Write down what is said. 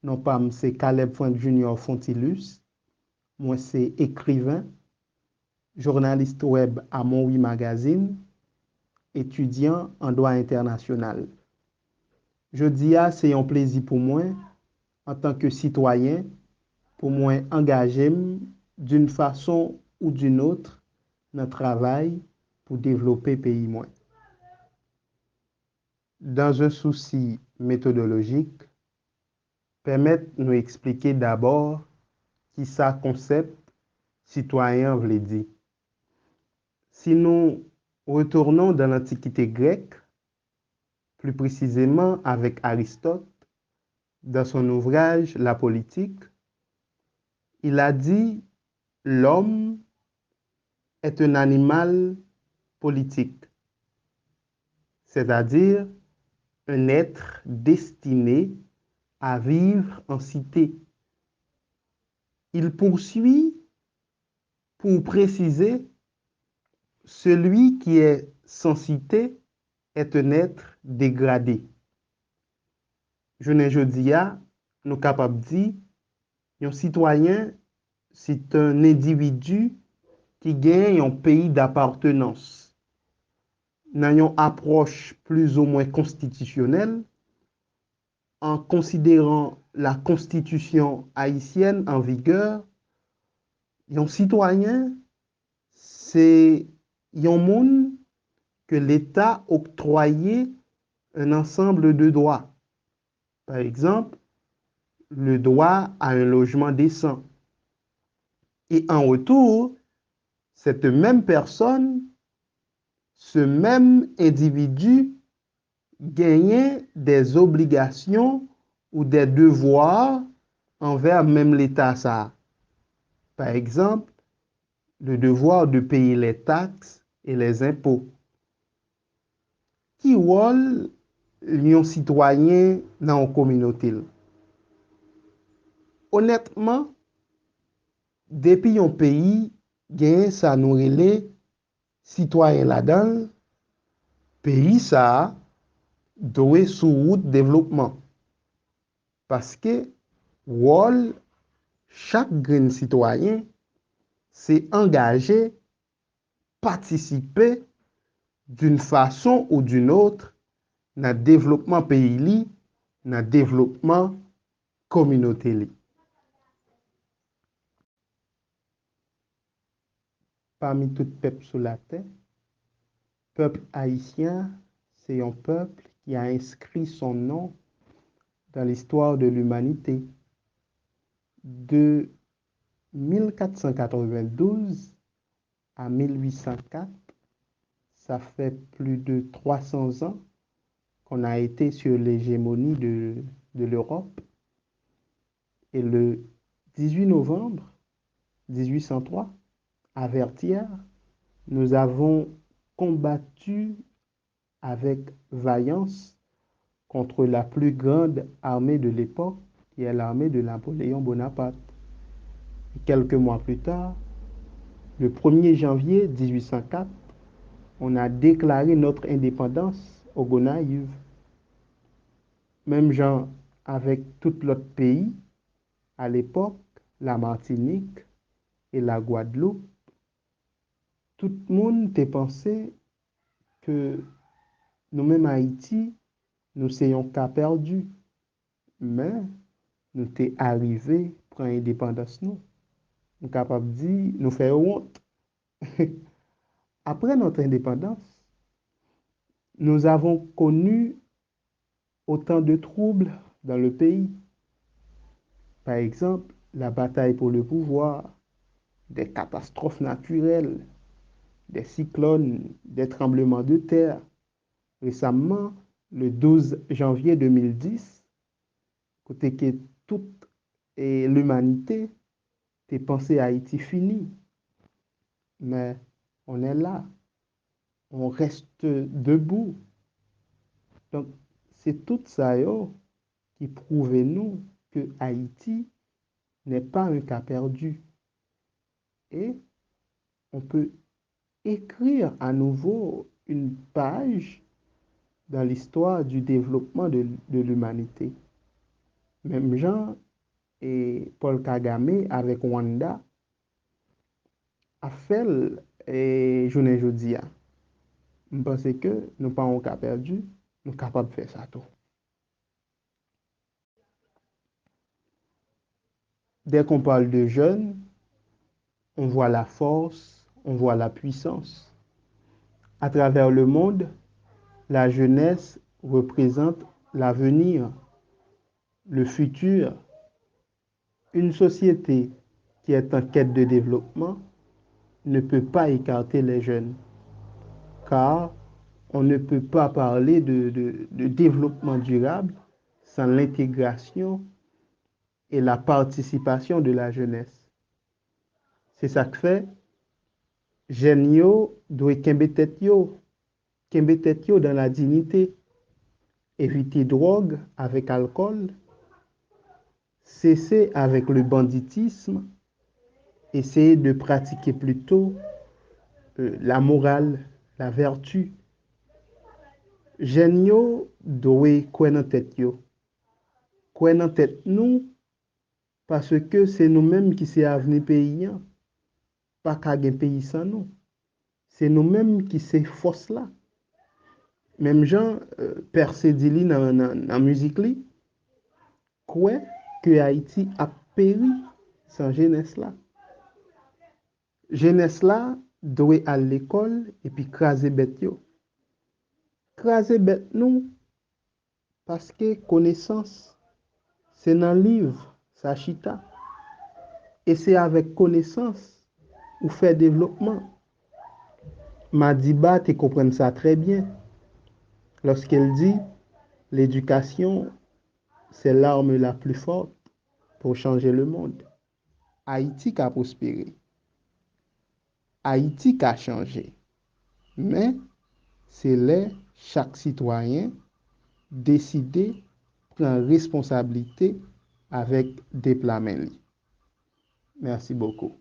Non pas, c'est Caleb Frank Junior Fontilus. Moi, c'est écrivain, journaliste web à Mon Magazine, étudiant en droit international. Je dis c'est un plaisir pour moi, en tant que citoyen, pour moi engager d'une façon ou d'une autre dans le travail pour développer le pays. Moi. Dans un souci méthodologique, permettre de nous expliquer d'abord qui ça concept citoyen veut dire. Si nous retournons dans l'Antiquité grecque, plus précisément avec Aristote, dans son ouvrage La politique, il a dit l'homme est un animal politique, c'est-à-dire un être destiné à vivre en cité. Il poursuit pour préciser celui qui est sans cité est un être dégradé. Je ne dis nous capables de dire un citoyen, c'est un individu qui gagne un pays d'appartenance. Dans une approche plus ou moins constitutionnelle, en considérant la constitution haïtienne en vigueur, un citoyen, c'est un monde que l'État octroyait un ensemble de droits. Par exemple, le droit à un logement décent. Et en retour, cette même personne, ce même individu gagnait des obligations ou des devoirs envers même l'État. Ça. Par exemple, le devoir de payer les taxes et les impôts. Qui rôle un citoyen dans une communauté? Honnêtement, depuis un pays gagne sa nourriture citoyen là-dedans, pays ça doit sous route développement. Parce que rôle chaque grand citoyen c'est engager, participer d'une façon ou d'une autre dans le développement pays, dans le développement communauté. Parmi tout peuple sur la terre, peuple haïtien, c'est un peuple qui a inscrit son nom dans l'histoire de l'humanité. De 1492 à 1804, ça fait plus de 300 ans qu'on a été sur l'hégémonie de l'Europe. Et le 18 novembre 1803, à Vertières, nous avons combattu avec vaillance contre la plus grande armée de l'époque, qui est l'armée de Napoléon Bonaparte. Et quelques mois plus tard, le 1er janvier 1804, on a déclaré notre indépendance au Gonaïve. Même genre avec tout l'autre pays, à l'époque, la Martinique et la Guadeloupe, tout le monde a pensé que nous-mêmes Haïti, nous soyons cas perdu. Mais nous sommes arrivés pour l'indépendance. Nous sommes capables de dire, nous faisons honte. Après notre indépendance, nous avons connu autant de troubles dans le pays. Par exemple, la bataille pour le pouvoir, des catastrophes naturelles, des cyclones, des tremblements de terre. Récemment, le 12 janvier 2010, côté que toute l'humanité a pensé à Haïti fini. Mais on est là, on reste debout. Donc, c'est tout ça qui prouve nous que Haïti n'est pas un cas perdu. Et on peut écrire à nouveau une page dans l'histoire du développement de l'humanité. Même Jean et Paul Kagame avec Rwanda a fait et journée jeudi. Je pense que nous pas un cas perdu, nous sommes capables de faire ça tout. Dès qu'on parle de jeunes, on voit la force, on voit la puissance. À travers le monde, la jeunesse représente l'avenir, le futur. Une société qui est en quête de développement ne peut pas écarter les jeunes, car on ne peut pas parler de développement durable sans l'intégration et la participation de la jeunesse. C'est ça que fait, jeunes yo doivent kembe tête yo dans la dignité, éviter drogue avec alcool, cesser avec le banditisme, essayer de pratiquer plutôt la morale, la vertu. Jeunes yo doivent kwen nan tête yo. Kwen nan tête nous parce que c'est nous-mêmes qui c'est avenir pays, pas qu'à gen pays sans nous. C'est nous-mêmes qui c'est force là. Même Jean Percé dit li dans la musique li, quoi que Haïti a péri sans jeunesse là. Jeunesse là doit à l'école et puis craser bête yo. Craser bête nous parce que connaissance c'est dans le livre, ça chita. Et c'est avec connaissance ou fait développement. Madiba te comprend ça très bien lorsqu'elle dit l'éducation c'est l'arme la plus forte pour changer le monde. Haïti a prospéré. Haïti a changé. Mais c'est là chaque citoyen décider prendre responsabilité avec des plats. Merci beaucoup.